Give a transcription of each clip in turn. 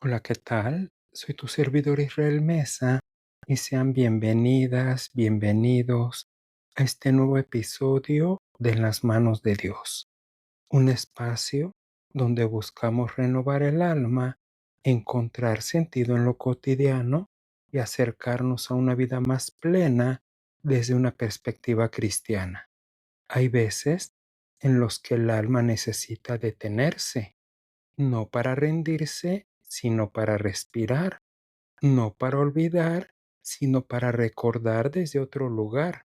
Hola, ¿qué tal? Soy tu servidor Israel Mesa y sean bienvenidas, bienvenidos a este nuevo episodio de Las manos de Dios, un espacio donde buscamos renovar el alma, encontrar sentido en lo cotidiano y acercarnos a una vida más plena desde una perspectiva cristiana. Hay veces en los que el alma necesita detenerse, no para rendirse, sino para respirar, no para olvidar, sino para recordar desde otro lugar.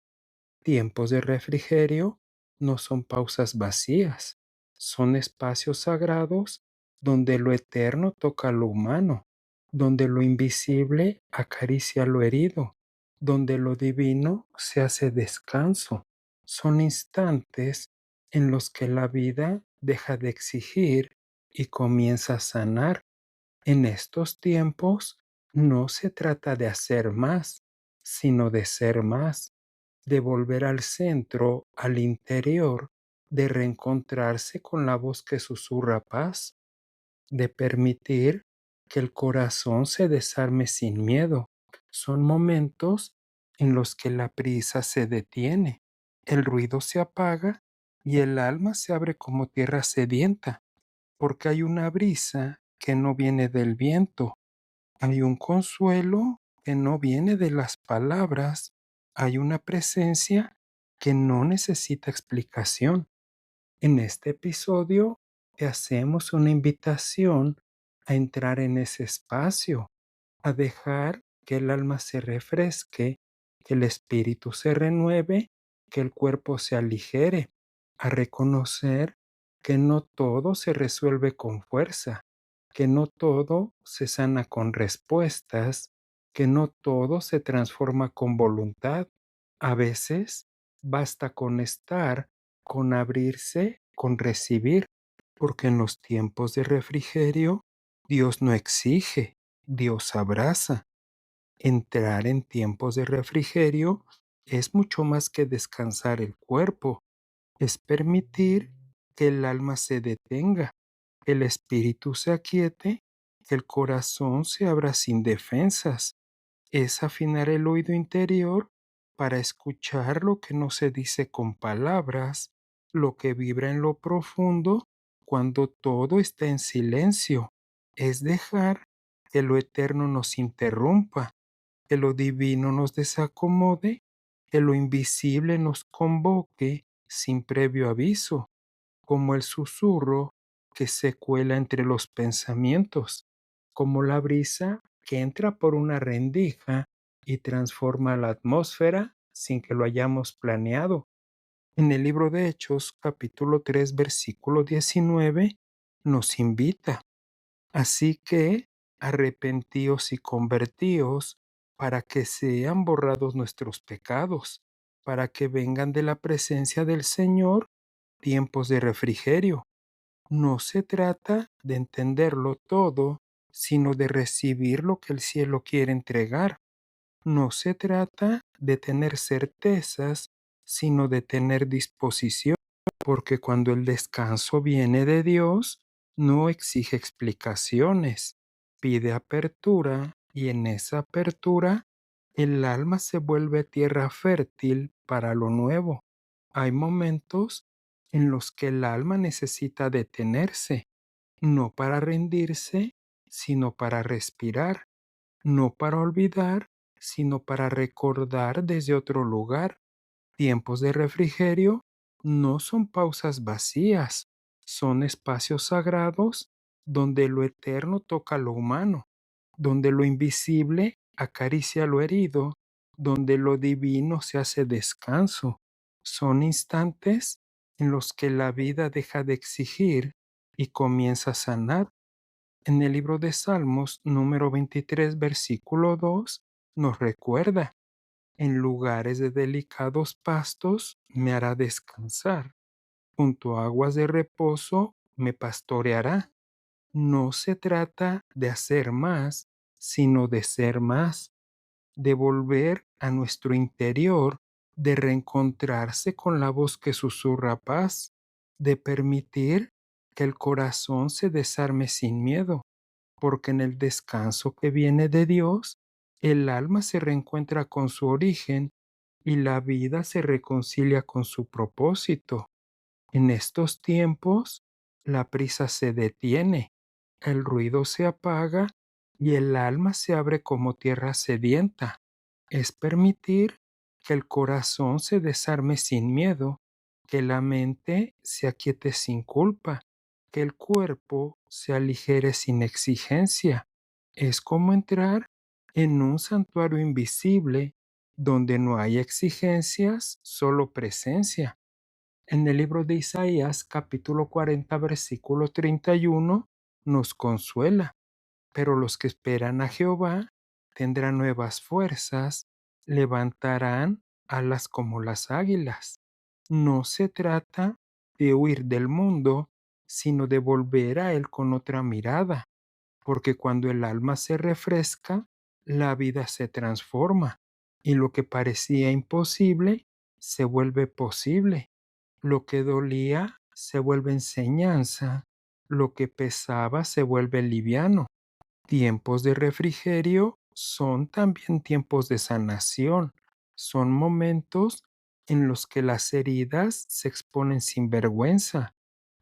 Tiempos de refrigerio no son pausas vacías, son espacios sagrados donde lo eterno toca lo humano, donde lo invisible acaricia lo herido, donde lo divino se hace descanso. Son instantes en los que la vida deja de exigir y comienza a sanar. En estos tiempos no se trata de hacer más, sino de ser más, de volver al centro, al interior, de reencontrarse con la voz que susurra paz, de permitir que el corazón se desarme sin miedo. Son momentos en los que la prisa se detiene, el ruido se apaga y el alma se abre como tierra sedienta, porque hay una brisa que no viene del viento, hay un consuelo que no viene de las palabras, hay una presencia que no necesita explicación. En este episodio te hacemos una invitación a entrar en ese espacio, a dejar que el alma se refresque, que el espíritu se renueve, que el cuerpo se aligere, a reconocer que no todo se resuelve con fuerza, que no todo se sana con respuestas, que no todo se transforma con voluntad. A veces basta con estar, con abrirse, con recibir, porque en los tiempos de refrigerio Dios no exige, Dios abraza. Entrar en tiempos de refrigerio es mucho más que descansar el cuerpo, es permitir que el alma se detenga, que el espíritu se aquiete, que el corazón se abra sin defensas, es afinar el oído interior para escuchar lo que no se dice con palabras, lo que vibra en lo profundo cuando todo está en silencio. Es dejar que lo eterno nos interrumpa, que lo divino nos desacomode, que lo invisible nos convoque sin previo aviso, como el susurro que se cuela entre los pensamientos, como la brisa que entra por una rendija y transforma la atmósfera sin que lo hayamos planeado. En el libro de Hechos, capítulo 3, versículo 19, nos invita: así que arrepentíos y convertíos para que sean borrados nuestros pecados, para que vengan de la presencia del Señor tiempos de refrigerio. No se trata de entenderlo todo, sino de recibir lo que el cielo quiere entregar. No se trata de tener certezas, sino de tener disposición, porque cuando el descanso viene de Dios, no exige explicaciones, pide apertura y en esa apertura el alma se vuelve tierra fértil para lo nuevo. Hay momentos en los que el alma necesita detenerse, no para rendirse, sino para respirar, no para olvidar, sino para recordar desde otro lugar. Tiempos de refrigerio no son pausas vacías, son espacios sagrados donde lo eterno toca lo humano, donde lo invisible acaricia lo herido, donde lo divino se hace descanso. Son instantes en los que la vida deja de exigir y comienza a sanar. En el libro de Salmos, número 23, versículo 2, nos recuerda: en lugares de delicados pastos me hará descansar, junto a aguas de reposo me pastoreará. No se trata de hacer más, sino de ser más, de volver a nuestro interior, de reencontrarse con la voz que susurra paz, de permitir que el corazón se desarme sin miedo, porque en el descanso que viene de Dios, el alma se reencuentra con su origen y la vida se reconcilia con su propósito. En estos tiempos, la prisa se detiene, el ruido se apaga y el alma se abre como tierra sedienta. Es permitir que el corazón se desarme sin miedo, que la mente se aquiete sin culpa, que el cuerpo se aligere sin exigencia. Es como entrar en un santuario invisible donde no hay exigencias, solo presencia. En el libro de Isaías, capítulo 40, versículo 31, nos consuela. Pero los que esperan a Jehová tendrán nuevas fuerzas, levantarán alas como las águilas. No se trata de huir del mundo, sino de volver a él con otra mirada, porque cuando el alma se refresca, la vida se transforma y lo que parecía imposible se vuelve posible. Lo que dolía se vuelve enseñanza, lo que pesaba se vuelve liviano. Tiempos de refrigerio son también tiempos de sanación. Son momentos en los que las heridas se exponen sin vergüenza,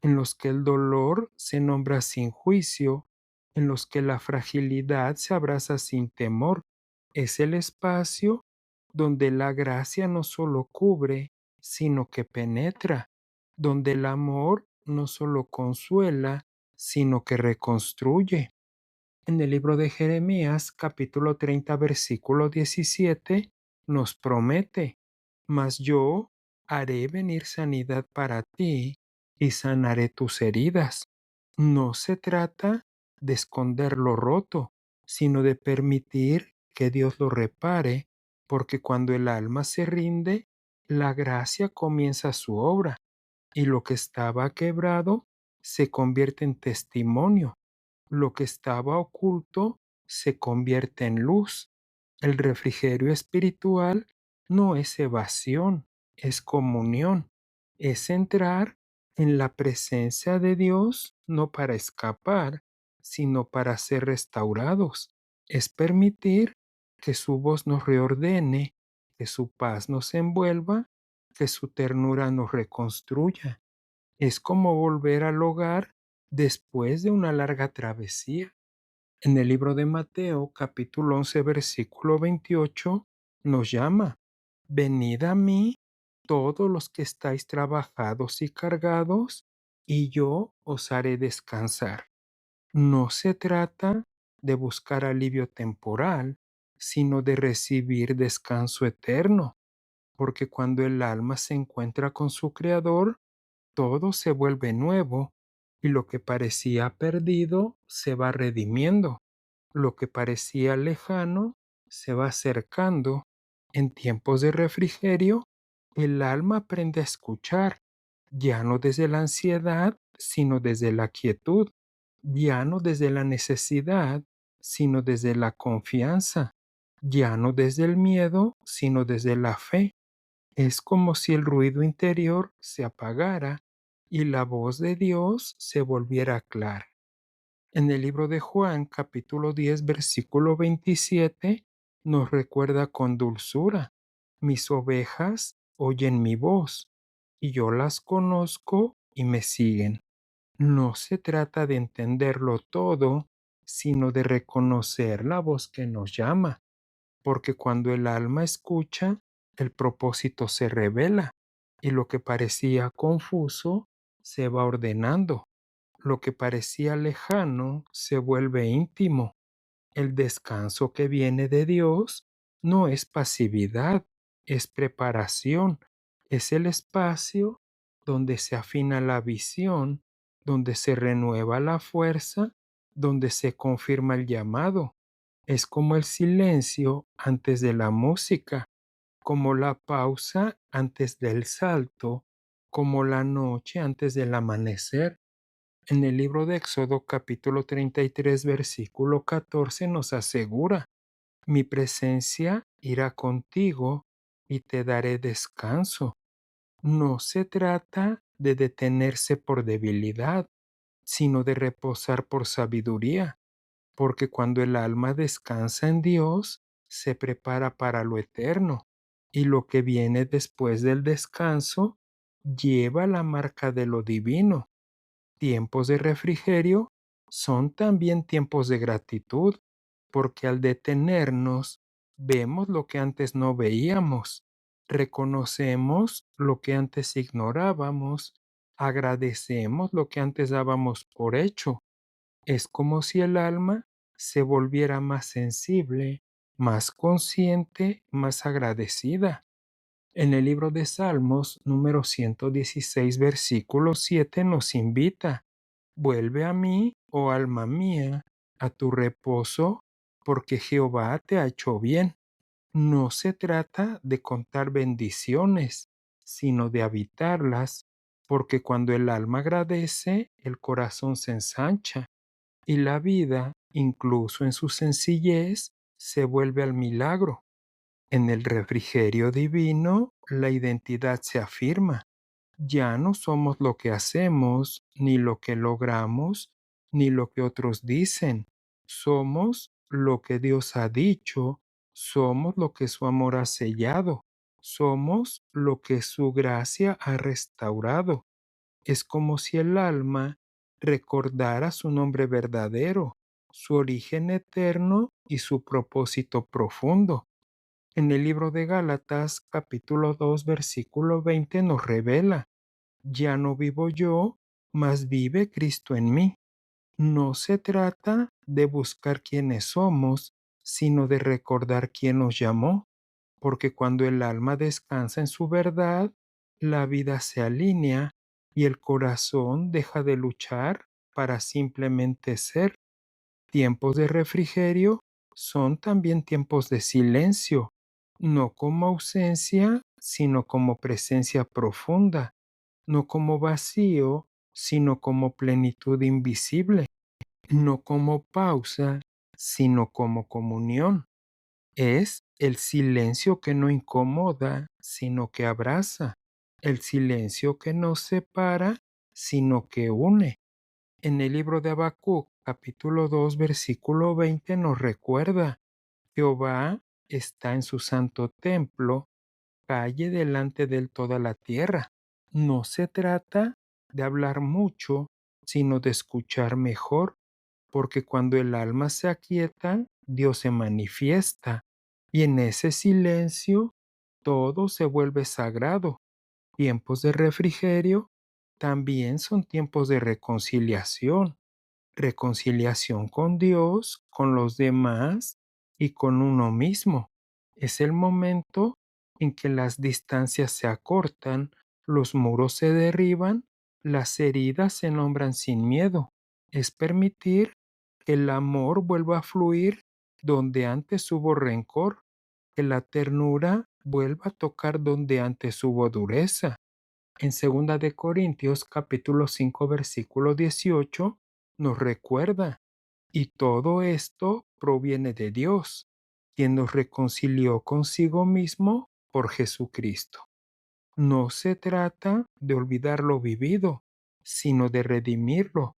en los que el dolor se nombra sin juicio, en los que la fragilidad se abraza sin temor. Es el espacio donde la gracia no solo cubre, sino que penetra, donde el amor no solo consuela, sino que reconstruye. En el libro de Jeremías, capítulo 30, versículo 17, nos promete, mas yo haré venir sanidad para ti y sanaré tus heridas. No se trata de esconder lo roto, sino de permitir que Dios lo repare, porque cuando el alma se rinde, la gracia comienza su obra y lo que estaba quebrado se convierte en testimonio, lo que estaba oculto se convierte en luz. El refrigerio espiritual no es evasión, es comunión, es entrar en la presencia de Dios no para escapar, sino para ser restaurados. Es permitir que su voz nos reordene, que su paz nos envuelva, que su ternura nos reconstruya. Es como volver al hogar después de una larga travesía. En el libro de Mateo, capítulo 11, versículo 28, nos llama, venid a mí todos los que estáis trabajados y cargados, y yo os haré descansar. No se trata de buscar alivio temporal, sino de recibir descanso eterno, porque cuando el alma se encuentra con su Creador, todo se vuelve nuevo y lo que parecía perdido se va redimiendo. Lo que parecía lejano se va acercando. En tiempos de refrigerio, el alma aprende a escuchar, ya no desde la ansiedad, sino desde la quietud, ya no desde la necesidad, sino desde la confianza, ya no desde el miedo, sino desde la fe. Es como si el ruido interior se apagara y la voz de Dios se volviera clara. En el libro de Juan, capítulo 10, versículo 27, nos recuerda con dulzura, mis ovejas oyen mi voz, y yo las conozco y me siguen. No se trata de entenderlo todo, sino de reconocer la voz que nos llama, porque cuando el alma escucha, el propósito se revela, y lo que parecía confuso se va ordenando. Lo que parecía lejano se vuelve íntimo. El descanso que viene de Dios no es pasividad, es preparación, es el espacio donde se afina la visión, donde se renueva la fuerza, donde se confirma el llamado. Es como el silencio antes de la música, como la pausa antes del salto, como la noche antes del amanecer. En el libro de Éxodo capítulo 33 versículo 14 nos asegura, mi presencia irá contigo y te daré descanso. No se trata de detenerse por debilidad, sino de reposar por sabiduría. porque cuando el alma descansa en Dios, se prepara para lo eterno, y lo que viene después del descanso lleva la marca de lo divino. Tiempos de refrigerio son también tiempos de gratitud, porque al detenernos vemos lo que antes no veíamos, reconocemos lo que antes ignorábamos, agradecemos lo que antes dábamos por hecho. Es como si el alma se volviera más sensible, más consciente, más agradecida. En el libro de Salmos, número 116, versículo 7, nos invita: vuelve a mí, oh alma mía, a tu reposo, porque Jehová te ha hecho bien. No se trata de contar bendiciones, sino de habitarlas, porque cuando el alma agradece, el corazón se ensancha y la vida, incluso en su sencillez, se vuelve al milagro. En el refrigerio divino, la identidad se afirma. Ya no somos lo que hacemos, ni lo que logramos, ni lo que otros dicen. Somos lo que Dios ha dicho, somos lo que su amor ha sellado, somos lo que su gracia ha restaurado. Es como si el alma recordara su nombre verdadero, su origen eterno y su propósito profundo. En el libro de Gálatas, capítulo 2, versículo 20, nos revela: ya no vivo yo, mas vive Cristo en mí. No se trata de buscar quiénes somos, sino de recordar quién nos llamó, porque cuando el alma descansa en su verdad, la vida se alinea y el corazón deja de luchar para simplemente ser. Tiempos de refrigerio son también tiempos de silencio, no como ausencia, sino como presencia profunda, no como vacío, sino como plenitud invisible, no como pausa, sino como comunión. Es el silencio que no incomoda, sino que abraza, el silencio que no separa, sino que une. En el libro de Habacuc, capítulo 2, versículo 20, nos recuerda: Jehová está en su santo templo, calle delante de él toda la tierra. No se trata de hablar mucho, sino de escuchar mejor, porque cuando el alma se aquieta, Dios se manifiesta, y en ese silencio todo se vuelve sagrado. Tiempos de refrigerio también son tiempos de reconciliación, reconciliación con Dios, con los demás y con uno mismo. Es el momento en que las distancias se acortan, los muros se derriban, las heridas se nombran sin miedo. Es permitir que el amor vuelva a fluir donde antes hubo rencor, que la ternura vuelva a tocar donde antes hubo dureza. En segunda de Corintios capítulo 5 versículo 18 nos recuerda: y todo esto proviene de Dios, quien nos reconcilió consigo mismo por Jesucristo. No se trata de olvidar lo vivido, sino de redimirlo,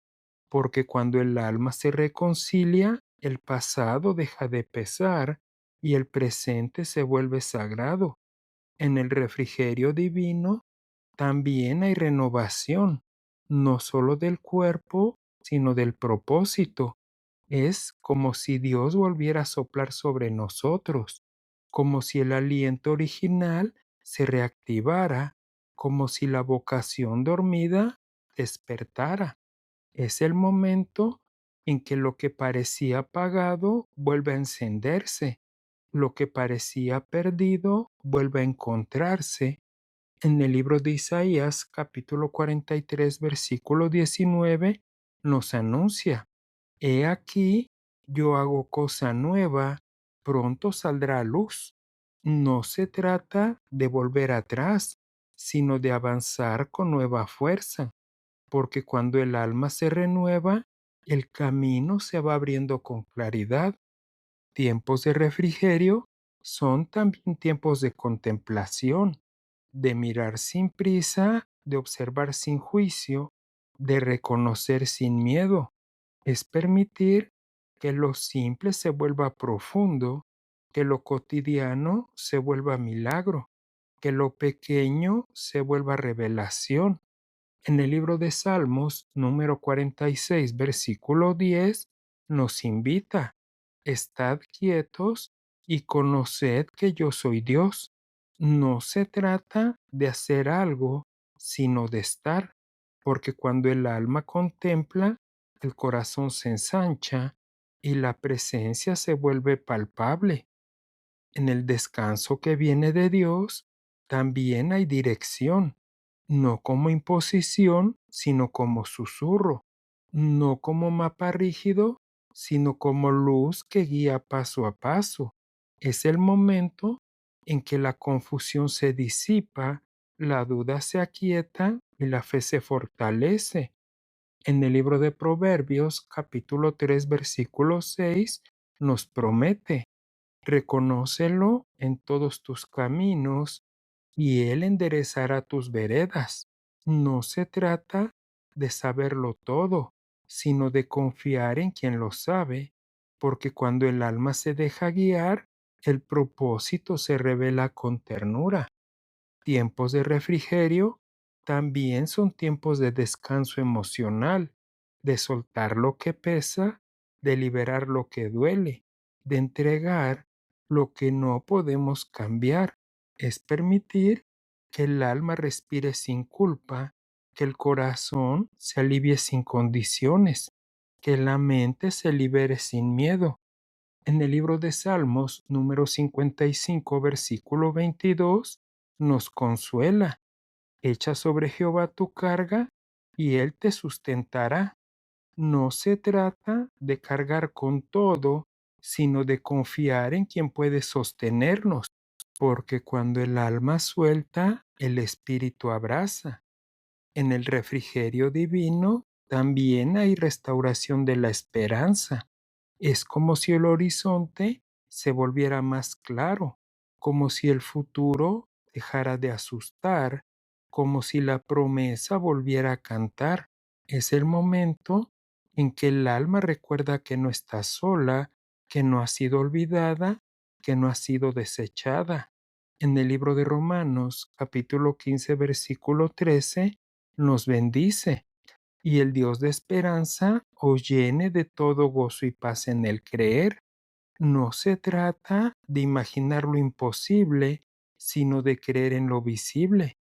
porque cuando el alma se reconcilia, el pasado deja de pesar y el presente se vuelve sagrado. En el refrigerio divino también hay renovación, no solo del cuerpo, sino del propósito. Es como si Dios volviera a soplar sobre nosotros, como si el aliento original se reactivara, como si la vocación dormida despertara. Es el momento en que lo que parecía apagado vuelve a encenderse, lo que parecía perdido vuelve a encontrarse. En el libro de Isaías, capítulo 43, versículo 19, nos anuncia: he aquí, yo hago cosa nueva, pronto saldrá a luz. No se trata de volver atrás, sino de avanzar con nueva fuerza, porque cuando el alma se renueva, el camino se va abriendo con claridad. Tiempos de refrigerio son también tiempos de contemplación, de mirar sin prisa, de observar sin juicio, de reconocer sin miedo. Es permitir que lo simple se vuelva profundo, que lo cotidiano se vuelva milagro, que lo pequeño se vuelva revelación. En el libro de Salmos, número 46, versículo 10, nos invita: estad quietos y conoced que yo soy Dios. No se trata de hacer algo, sino de estar, porque cuando el alma contempla, el corazón se ensancha y la presencia se vuelve palpable. En el descanso que viene de Dios, también hay dirección, no como imposición, sino como susurro, no como mapa rígido, sino como luz que guía paso a paso. Es el momento en que la confusión se disipa, la duda se aquieta y la fe se fortalece. En el libro de Proverbios, capítulo 3, versículo 6, nos promete: reconócelo en todos tus caminos y Él enderezará tus veredas. No se trata de saberlo todo, sino de confiar en quien lo sabe, porque cuando el alma se deja guiar, el propósito se revela con ternura. Tiempos de refrigerio también son tiempos de descanso emocional, de soltar lo que pesa, de liberar lo que duele, de entregar lo que no podemos cambiar. Es permitir que el alma respire sin culpa, que el corazón se alivie sin condiciones, que la mente se libere sin miedo. En el libro de Salmos, número 55, versículo 22, nos consuela: echa sobre Jehová tu carga y Él te sustentará. No se trata de cargar con todo, sino de confiar en quien puede sostenernos, porque cuando el alma suelta, el espíritu abraza. En el refrigerio divino también hay restauración de la esperanza. Es como si el horizonte se volviera más claro, como si el futuro dejara de asustar, como si la promesa volviera a cantar. Es el momento en que el alma recuerda que no está sola, que no ha sido olvidada, que no ha sido desechada. En el libro de Romanos, capítulo 15, versículo 13, nos bendice: y el Dios de esperanza os llene de todo gozo y paz en el creer. No se trata de imaginar lo imposible, sino de creer en lo visible,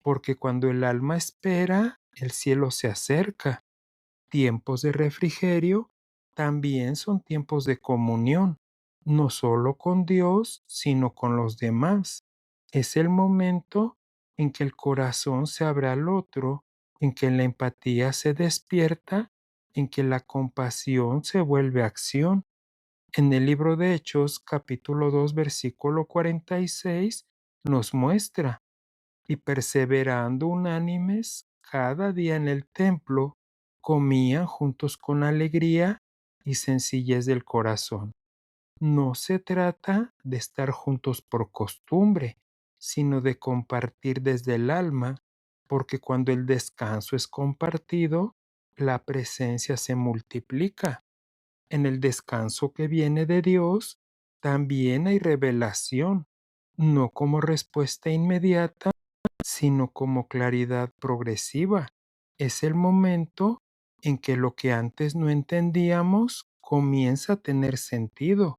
porque cuando el alma espera, el cielo se acerca. Tiempos de refrigerio también son tiempos de comunión, no solo con Dios, sino con los demás. Es el momento en que el corazón se abre al otro, en que la empatía se despierta, en que la compasión se vuelve acción. En el libro de Hechos, capítulo 2, versículo 46, nos muestra: y perseverando unánimes cada día en el templo, comían juntos con alegría y sencillez del corazón. No se trata de estar juntos por costumbre, sino de compartir desde el alma, porque cuando el descanso es compartido, la presencia se multiplica. En el descanso que viene de Dios, también hay revelación, no como respuesta inmediata, sino como claridad progresiva. Es el momento en que lo que antes no entendíamos comienza a tener sentido,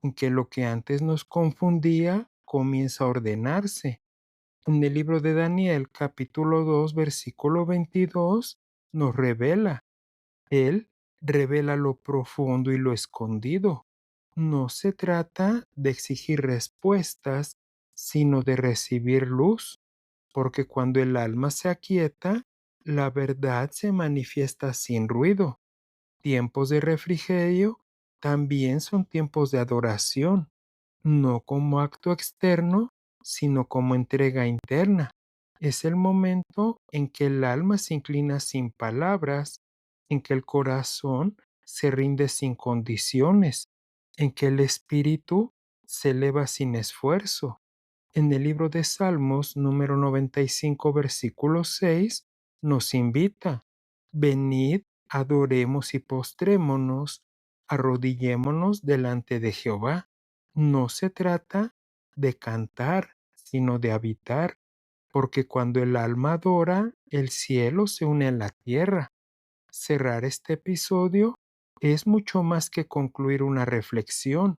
en que lo que antes nos confundía comienza a ordenarse. En el libro de Daniel, capítulo 2, versículo 22, nos revela: Él revela lo profundo y lo escondido. No se trata de exigir respuestas, sino de recibir luz, porque cuando el alma se aquieta, la verdad se manifiesta sin ruido. Tiempos de refrigerio también son tiempos de adoración, no como acto externo, sino como entrega interna. Es el momento en que el alma se inclina sin palabras, en que el corazón se rinde sin condiciones, en que el espíritu se eleva sin esfuerzo. En el libro de Salmos, número 95, versículo 6, nos invita: venid, adoremos y postrémonos, Arrodillémonos delante de Jehová. No se trata de cantar, sino de habitar, porque cuando el alma adora, el cielo se une a la tierra. Cerrar este episodio es mucho más que concluir una reflexión,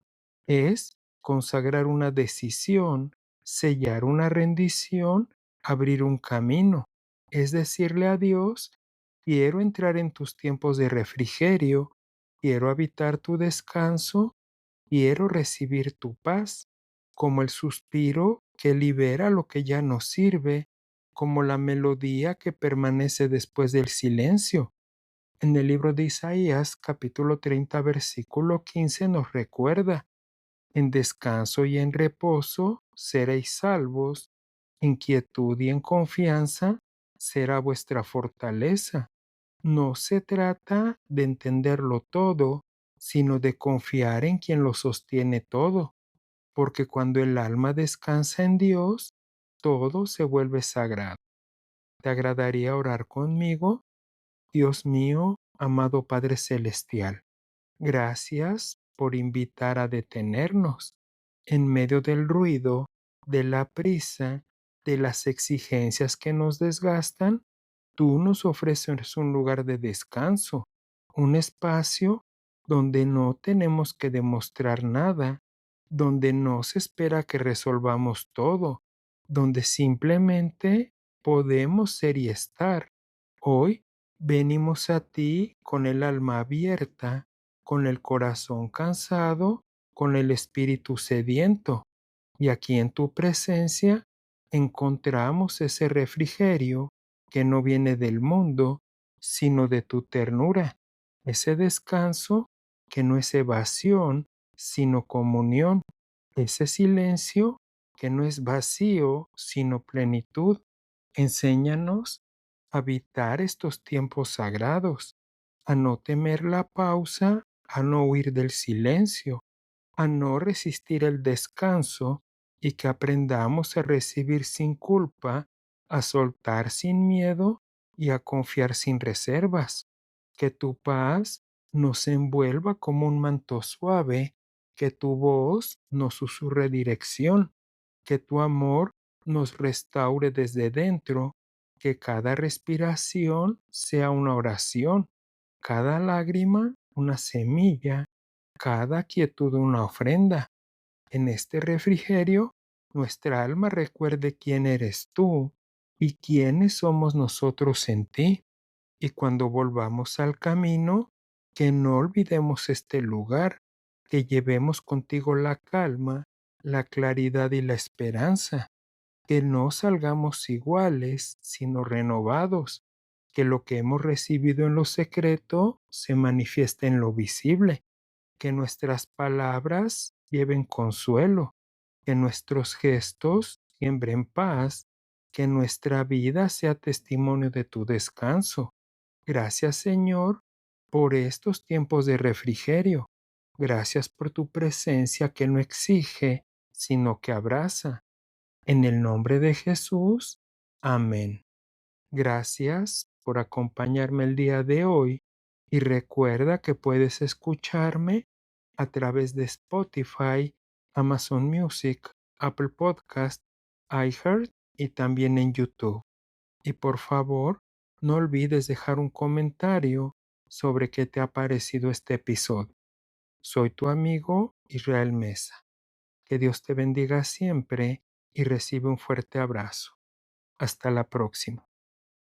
es consagrar una decisión, sellar una rendición, abrir un camino. Es decirle a Dios, quiero entrar en tus tiempos de refrigerio, quiero habitar tu descanso, quiero recibir tu paz, como el suspiro que libera lo que ya no sirve, como la melodía que permanece después del silencio. En el libro de Isaías, capítulo 30, versículo 15, nos recuerda, en descanso y en reposo seréis salvos, en quietud y en confianza será vuestra fortaleza. No se trata de entenderlo todo, sino de confiar en quien lo sostiene todo, porque cuando el alma descansa en Dios, todo se vuelve sagrado. ¿Te agradaría orar conmigo? Dios mío, amado Padre Celestial, gracias por invitar a detenernos en medio del ruido, de la prisa, de las exigencias que nos desgastan. Tú nos ofreces un lugar de descanso, un espacio donde no tenemos que demostrar nada, donde no se espera que resolvamos todo, donde simplemente podemos ser y estar. Hoy venimos a ti con el alma abierta, con el corazón cansado, con el espíritu sediento, y aquí en tu presencia encontramos ese refrigerio que no viene del mundo, sino de tu ternura, ese descanso que no es evasión, sino comunión, ese silencio que no es vacío, sino plenitud. Enséñanos a habitar estos tiempos sagrados, a no temer la pausa, a no huir del silencio, a no resistir el descanso, y que aprendamos a recibir sin culpa, a soltar sin miedo y a confiar sin reservas. Que tu paz nos envuelva como un manto suave, que tu voz nos susurre dirección, que tu amor nos restaure desde dentro, que cada respiración sea una oración, cada lágrima una semilla, cada quietud una ofrenda. En este refrigerio, nuestra alma recuerde quién eres tú y quiénes somos nosotros en ti. Y cuando volvamos al camino, que no olvidemos este lugar, que llevemos contigo la calma, la claridad y la esperanza, que no salgamos iguales, sino renovados, que lo que hemos recibido en lo secreto se manifieste en lo visible, que nuestras palabras lleven consuelo, que nuestros gestos siembren paz, que nuestra vida sea testimonio de tu descanso. Gracias, Señor, por estos tiempos de refrigerio. Gracias por tu presencia que no exige, sino que abraza. En el nombre de Jesús. Amén. Gracias por acompañarme el día de hoy y recuerda que puedes escucharme a través de Spotify, Amazon Music, Apple Podcast, iHeart y también en YouTube. Y por favor, no olvides dejar un comentario sobre qué te ha parecido este episodio. Soy tu amigo Israel Mesa. Que Dios te bendiga siempre y recibe un fuerte abrazo. Hasta la próxima.